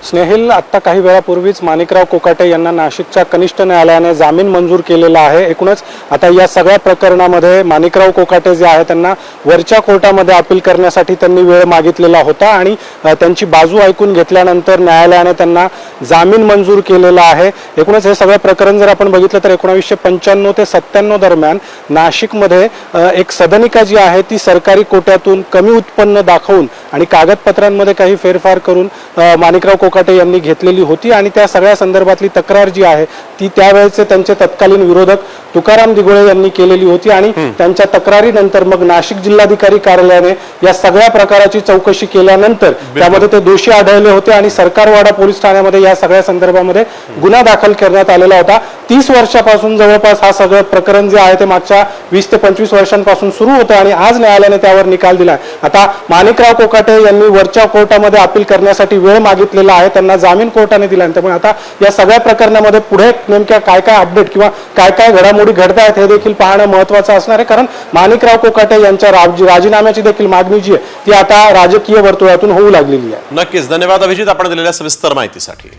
स्नेहिल, आता काही वेळापूर्वीच माणिकराव कोकाटे यांना नाशिकच्या कनिष्ठ न्यायालयाने जामीन मंजूर केलेला आहे। एकूणच आता या सगळ्या प्रकरणामध्ये माणिकराव कोकाटे जे आहे त्यांना वरच्या कोर्टामध्ये अपील करण्यासाठी त्यांनी वेळ मागितलेला होता आणि त्यांची बाजू ऐकून घेतल्यानंतर न्यायालयाने त्यांना जामीन मंजूर केलेला आहे। एकूणच हे सगळं प्रकरण जर आपण बघितलं तर 1995 ते 97 दरम्यान नाशिकमध्ये एक सदनिका जी आहे ती सरकारी कोट्यातून कमी उत्पन्न दाखवून आणि कागदपत्रांमध्ये काही फेरफार करून माणिकराव कोकाटे यांनी घेतलेली होती आणि त्या सगळ्या संदर्भातली तक्रार जी आहे ती त्यावेळेचे त्यांचे तत्कालीन विरोधक तुकाराम दिघोळे यांनी केलेली होती आणि त्यांच्या तक्रारीनंतर मग नाशिक जिल्हाधिकारी कार्यालयाने या सगळ्या प्रकाराची चौकशी केल्यानंतर त्यामध्ये ते दोषी आढळले होते आणि सरकारवाडा पोलीस ठाण्यामध्ये या सगळ्या संदर्भामध्ये गुन्हा दाखल करण्यात आलेला होता। 30 वर्षापासून जवळपास हा सगळं प्रकरण जे आहे ते मागच्या 20 ते 25 वर्षांपासून सुरू होतं आणि आज न्यायालयाने त्यावर निकाल दिला। आता माणिकराव कोकाटे यांनी वरच्या कोर्टामध्ये अपील करण्यासाठी वेळ मागितलेला आहे, त्यांना जामीन कोर्टाने दिला। त्यामुळे आता या सगळ्या प्रकरणामध्ये पुढे नेमक्या काय काय अपडेट किंवा काय काय घडामोडी घडतायत हे देखील पाहणं महत्त्वाचं असणार आहे, कारण माणिकराव कोकाटे यांच्या राजीनाम्याची देखील मागणी जी आहे ती आता राजकीय वर्तुळातून होऊ लागलेली आहे। नक्कीच, धन्यवाद अभिजित आपण दिलेल्या सविस्तर माहितीसाठी।